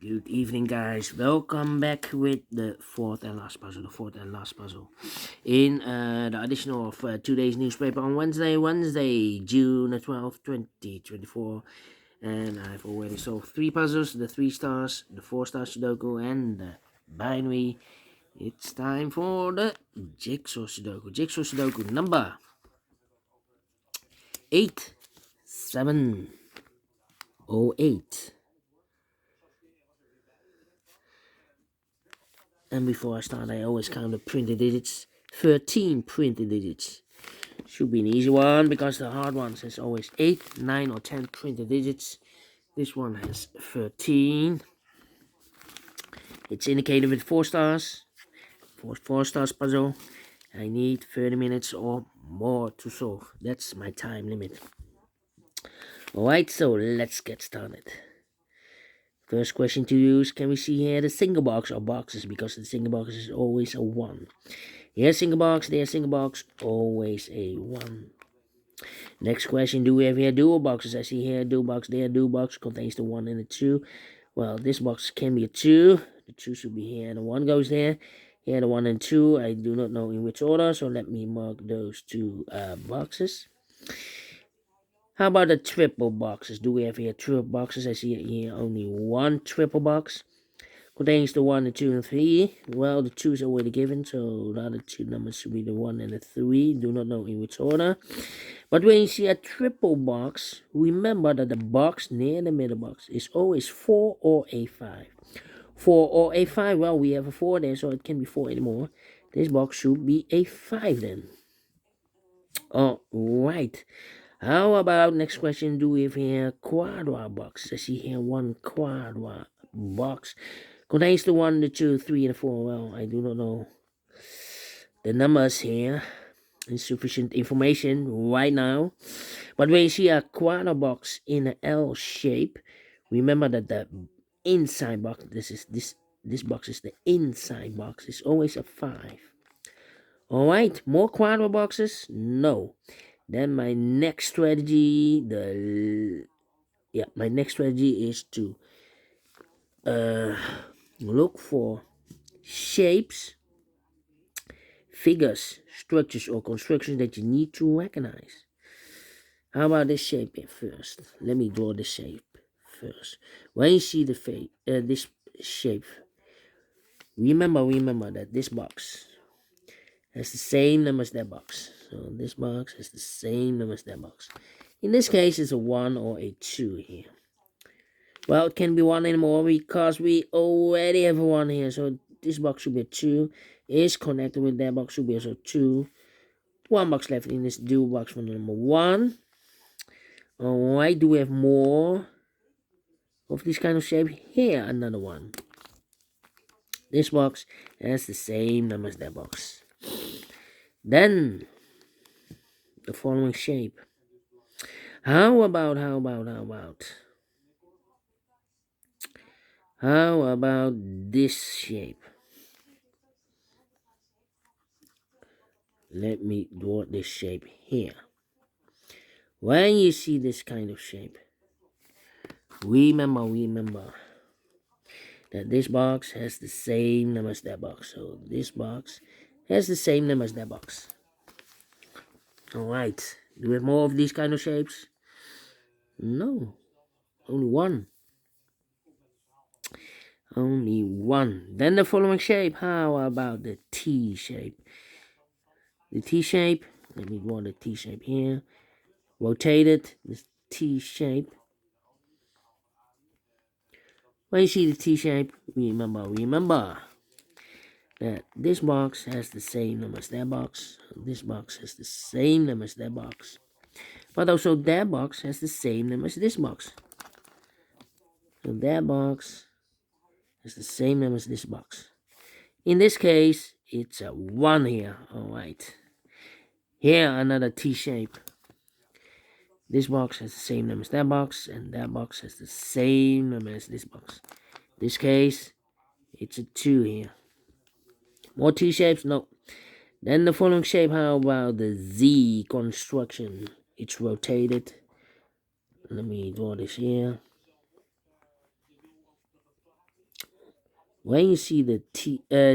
Good evening, guys. Welcome back with the fourth and last puzzle. In the edition of today's newspaper on Wednesday, June 12th, 2024. And I've already solved 3 puzzles, the 3 stars, the 4-star Sudoku, and the binary. It's time for the Jigsaw Sudoku. Jigsaw Sudoku number 8708. And before I start, I always count the printed digits. 13 printed digits. Should be an easy one because the hard ones has always 8, 9 or 10 printed digits. This one has 13. It's indicated with 4 stars. For 4 stars puzzle, I need 30 minutes or more to solve. That's my time limit. Alright, so let's get started. First question to use, can we see here the single box or boxes? Because the single box is always a 1. Here's single box, there's single box, always a 1. Next question, do we have here dual boxes? I see here dual box, there dual box, contains the 1 and the 2. Well, this box can be a 2. The 2 should be here, the 1 goes there. Here the 1 and 2, I do not know in which order, so let me mark those 2 boxes. How about the triple boxes? Do we have here triple boxes? I see here only 1 triple box. Contains the 1, the 2, and 3. Well, the 2 is already given, so the other 2 numbers should be the 1 and the 3. Do not know in which order. But when you see a triple box, remember that the box near the middle box is always 4 or a 5. 4 or a 5, well, we have a 4 there, so it can be 4 anymore. This box should be a 5 then. Alright. How about next question? Do we have here quadra box? I see here 1 quadra box. Contains the 1, the 2, 3, and the 4. Well, I do not know the numbers here. Insufficient information right now. But when you see a quadra box in an L shape, remember that the inside box, this box is the inside box, is always a 5. Alright, more quadra boxes? No. Then my next strategy, my next strategy is to look for shapes, figures, structures, or constructions that you need to recognize. How about this shape here first? Let me draw the shape first. When you see the this shape, remember that this box has the same number as that box. So this box has the same number as that box. In this case, it's a 1 or a 2 here. Well, it can be 1 anymore because we already have a 1 here. So this box should be a 2. Is connected with that box, should be also 2. 1 box left in this dual box for number 1. Alright, do we have more of this kind of shape? Here, another 1. This box has the same number as that box. Then, the following shape. How about this shape? Let me draw this shape here. When you see this kind of shape, remember that this box has the same number as that box. So this box has the same number as that box. Alright, do we have more of these kind of shapes? No, only 1. Only 1. Then the following shape. How about the T shape? The T shape, let me draw the T shape here. Rotate it, this T shape. When you see the T shape, remember that this box has the same number as that box. This box has the same number as that box. But also that box has the same number as this box. So that box has the same number as this box. In this case, it's a 1 here. Alright. Here, another T shape. This box has the same number as that box, and that box has the same number as this box. In this case, it's a 2 here. More T shapes? No. Then the following shape, how about the Z construction? It's rotated. Let me draw this here. when you see the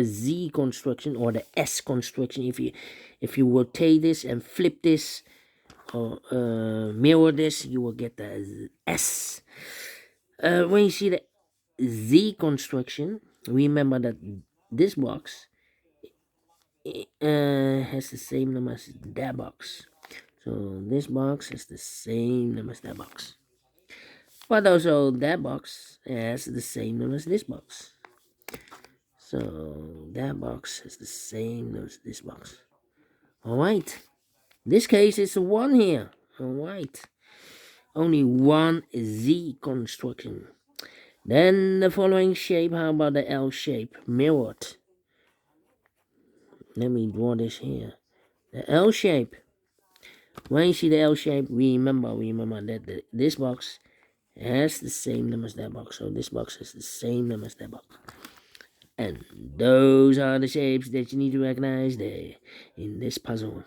Z construction or the S construction, if you rotate this and flip this or mirror this, you will get the S. When you see the Z construction, remember that this box has the same number as that box. So this box has the same number as that box. But also that box has the same number as this box. So that box has the same number as this box. Alright. This case is a 1 here. Alright. Only one Z construction. Then the following shape, how about the L shape? Mirrored. Let me draw this here. The L shape. When you see the L shape, remember that this box has the same number as that box. So this box has the same number as that box. And those are the shapes that you need to recognize there in this puzzle.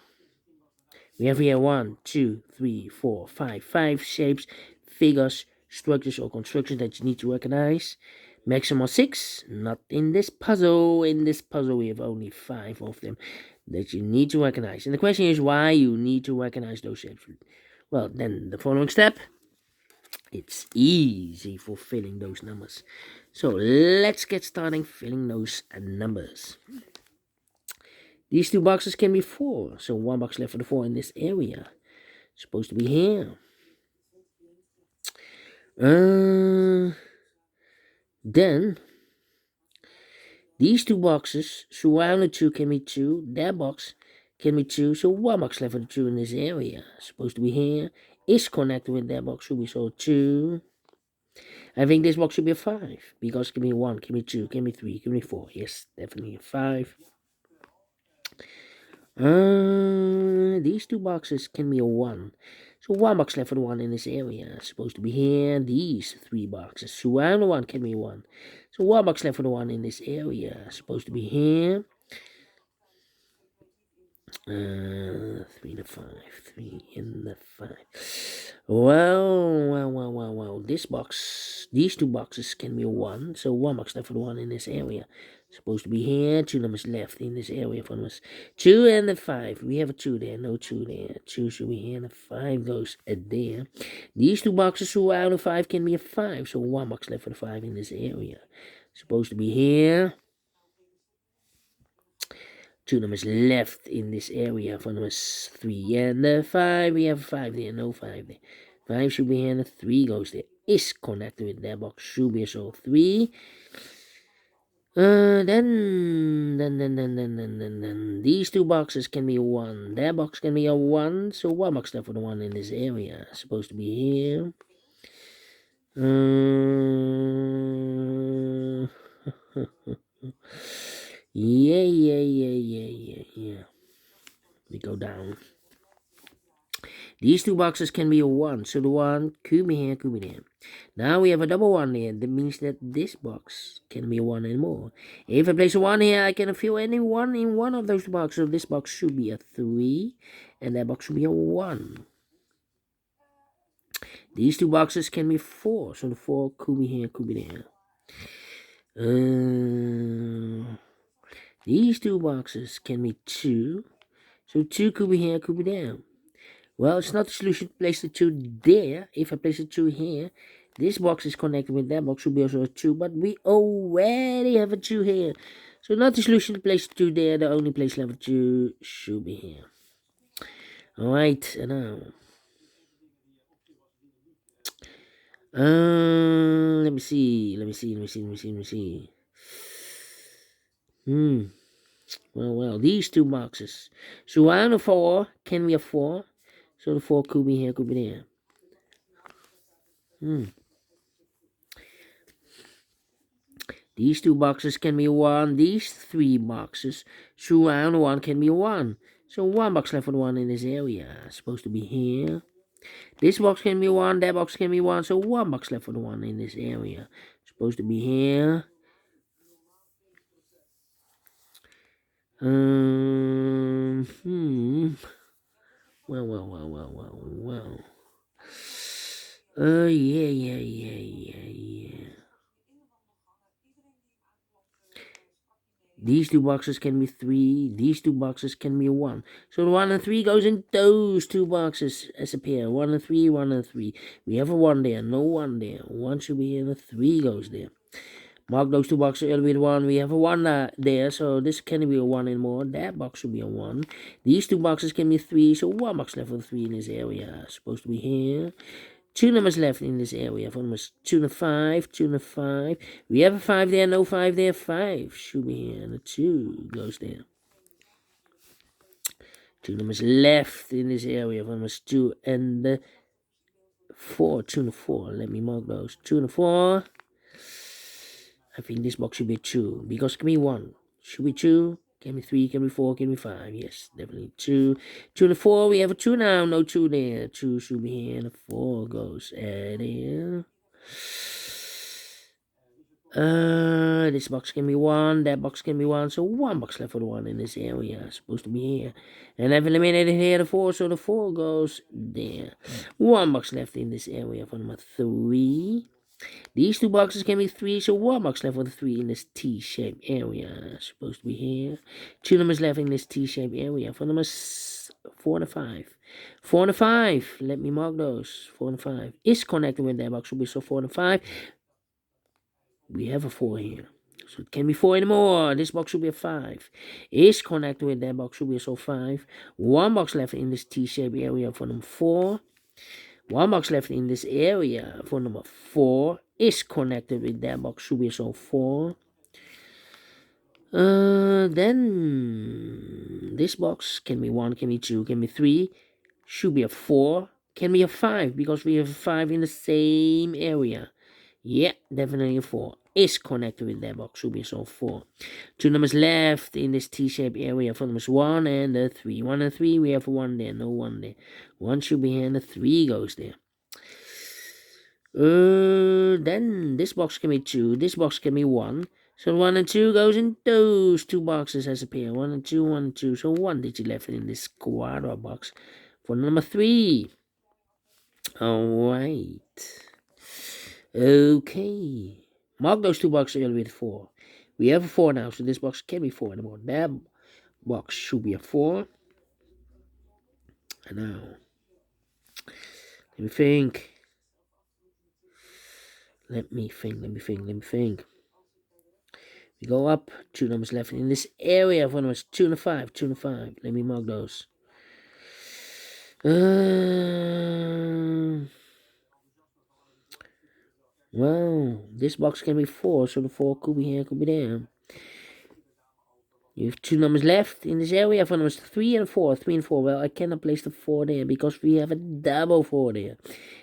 We have here 1, 2, 3, 4, 5 shapes, figures, structures, or constructions that you need to recognize. Maximum 6, not in this puzzle. In this puzzle, we have only 5 of them that you need to recognize. And the question is why you need to recognize those shapes. Well, then the following step, it's easy for filling those numbers. So let's get started filling those numbers. These two boxes can be 4, so one box left for the 4 in this area. It's supposed to be here. Then these two boxes surrounded 2 can be 2. That box can be 2, so one box left for the 2 in this area. It's supposed to be here. Is connected with that box, should be so 2. I think this box should be a 5 because it can be 1, can be 2, can be 3, can be 4. Yes, definitely a 5. These two boxes can be a 1. So one box left for the 1 in this area. It's supposed to be here. These 3 boxes surround the 1 can be 1. So one box left for the 1 in this area. It's supposed to be here. 3 to 5. 3 in the 5. Well. These two boxes can be 1. So one box left for the 1 in this area. Supposed to be here. 2 numbers left in this area for us. 2 and the 5. We have a 2 there. No 2 there. 2 should be here. And the 5 goes there. These two boxes surround the 5 can be a 5. So one box left for the 5 in this area. Supposed to be here. 2 numbers left in this area for numbers 3 and the 5. We have 5 there. No 5 there. 5 should be here. And the 3 goes there. Is connected with that box. Should be so 3. Then these two boxes can be 1. That box can be a 1. So one box left for the 1 in this area. Supposed to be here. Yeah. We go down. These two boxes can be a 1. So the 1 could be here, could be there. Now we have a double 1 here. That means that this box can be a 1 and more. If I place a 1 here, I can fill any 1 in one of those boxes. So this box should be a 3. And that box should be a 1. These two boxes can be 4. So the 4 could be here, could be there. These two boxes can be 2. So 2 could be here, could be there. Well, it's not the solution to place the 2 there. If I place the 2 here, this box is connected with that box, should be also a 2, but we already have a 2 here. So not the solution to place the 2 there, the only place level 2 should be here. Alright, and now. Let me see. Well, these two boxes. Surround the 4 can be a 4. So the 4 could be here, could be there. These two boxes can be 1. These 3 boxes surround 1 can be 1. So one box left for the 1 in this area. It's supposed to be here. This box can be 1. That box can be 1. So one box left for the 1 in this area. It's supposed to be here. Well. Yeah. These two boxes can be 3. These two boxes can be 1. So the 1 and 3 goes in those two boxes as a pair. 1 and 3, 1 and 3. We have a 1 there, no 1 there. 1 should be here, and a 3 goes there. Mark those two boxes early with 1. We have a 1 there, so this can be a 1 anymore. That box should be a 1. These two boxes can be 3, so 1 box left with 3 in this area. Supposed to be here. 2 numbers left in this area. 4 numbers 2 and 5, 2 and 5. We have a 5 there, no 5 there. 5 should be here, and a 2 goes there. 2 numbers left in this area. 4 numbers 2 and 4. 2 and 4. Let me mark those. 2 and 4. I think this box should be 2, because can be 1. Should be 2. Can be 3, can be 4, can be 5. Yes, definitely 2. 2 and 4, we have a 2 now. No 2 there. 2 should be here, and a 4 goes there. This box can be 1. That box can be 1. So 1 box left for the 1 in this area. Supposed to be here. And I've eliminated here the 4, so the 4 goes there. 1 box left in this area for number 3. These two boxes can be 3, so 1 box left with a 3 in this T-shaped area. Supposed to be here. 2 numbers left in this T-shaped area for numbers 4 and 5. 4 and 5. Let me mark those. 4 and 5 is connected with that box. Should be so 4 and 5. We have a 4 here. So it can be 4 anymore. This box should be a 5. Is connected with that box. Should be so 5. 1 box left in this T-shaped area for number 4. 1 box left in this area for number 4 is connected with that box. Should be so 4. Then this box can be 1, can be 2, can be 3. Should be a 4. Can be a 5 because we have a 5 in the same area. Yeah, definitely a 4. Is connected with that box. Should be so 4. 2 numbers left in this T-shaped area for numbers 1 and 3. 1 and 3, we have a 1 there, no 1 there. 1 should be here, and the 3 goes there. Then this box can be 2. This box can be 1. So 1 and 2 goes in those two boxes as a pair. 1 and 2, 1 and 2. So 1 digit left in this quadra box for number 3. Alright. Okay. Mark those two boxes early with 4. We have a 4 now, so this box can be 4 anymore. That box should be a 4. And now, let me think. Let me think. We go up. 2 numbers left in this area for numbers 2 and 5. 2 and 5. Let me mark those. Well, this box can be 4, so the 4 could be here, could be there. You have 2 numbers left in this area for numbers 3 and 4. 3 and 4. Well, I cannot place the 4 there because we have a double 4 there.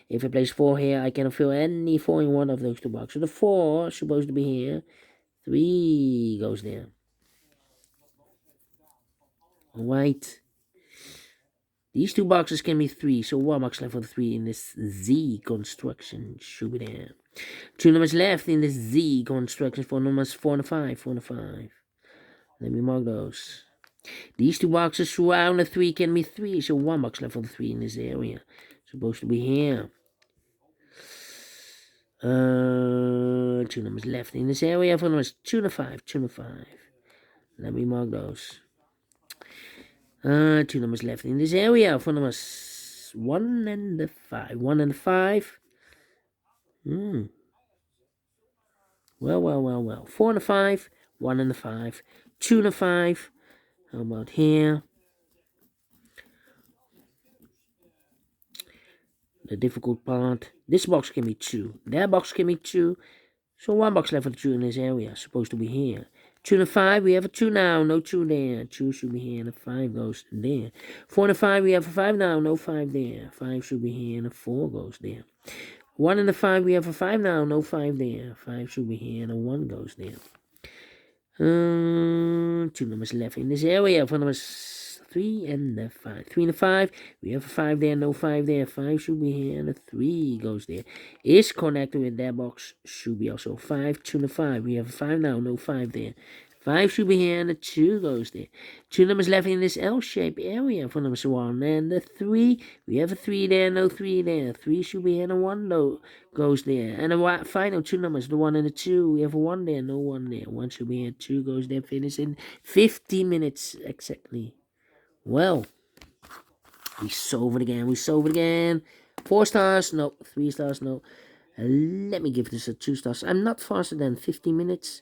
If I place 4 here, I cannot fill any 4 in one of those two boxes. So the 4 is supposed to be here. 3 goes there. Alright. These two boxes can be 3, so 1 box left for the 3 in this Z construction. Should be there. 2 numbers left in this Z construction for numbers 4 and 5. 4 and 5. Let me mark those. These two boxes surround the 3 can be 3, so 1 box left for the 3 in this area. Supposed to be here. 2 numbers left in this area for numbers 2 and 5. 2 and 5. Let me mark those. 2 numbers left in this area for numbers 1 and 5. 1 and 5. Well. 4 and 5. 1 and 5. 2 and 5. How about here? The difficult part. This box can be 2. That box can be 2. So 1 box left for the 2 in this area. Supposed to be here. 2 and 5. We have a 2 now. No 2 there. 2 should be here. And a 5 goes there. 4 and 5. We have a 5 now. No 5 there. 5 should be here. And a 4 goes there. 1 and a 5. We have a 5 now. No 5 there. 5 should be here. And a 1 goes there. 2 numbers left in this area for numbers 3 and 5. 3 and 5. We have a 5 there, no 5 there. 5 should be here, and a 3 goes there. Is connected with that box. Should be also 5. 2 and 5. We have a 5 now, no 5 there. 5 should be here, and the 2 goes there. 2 numbers left in this L-shaped area for number 1. And the 3, we have a 3 there, no 3 there. 3 should be here, and a 1 goes there. And the final 2 numbers, the 1 and the 2, we have a 1 there, no 1 there. 1 should be here, 2 goes there, finish in 15 minutes exactly. Well, we solve it again. 4 stars, no. 3 stars, no. Let me give this a 2 stars. I'm not faster than 15 minutes.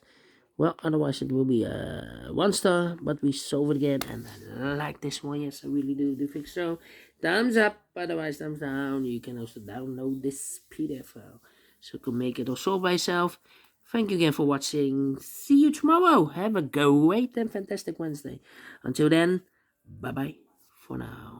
Well, otherwise it will be a 1 star, but we solve it again, and I like this one. Yes, I really do think so. Thumbs up, otherwise thumbs down. You can also download this PDF file, so you can make it or solve by yourself. Thank you again for watching. See you tomorrow. Have a great and fantastic Wednesday. Until then, bye-bye for now.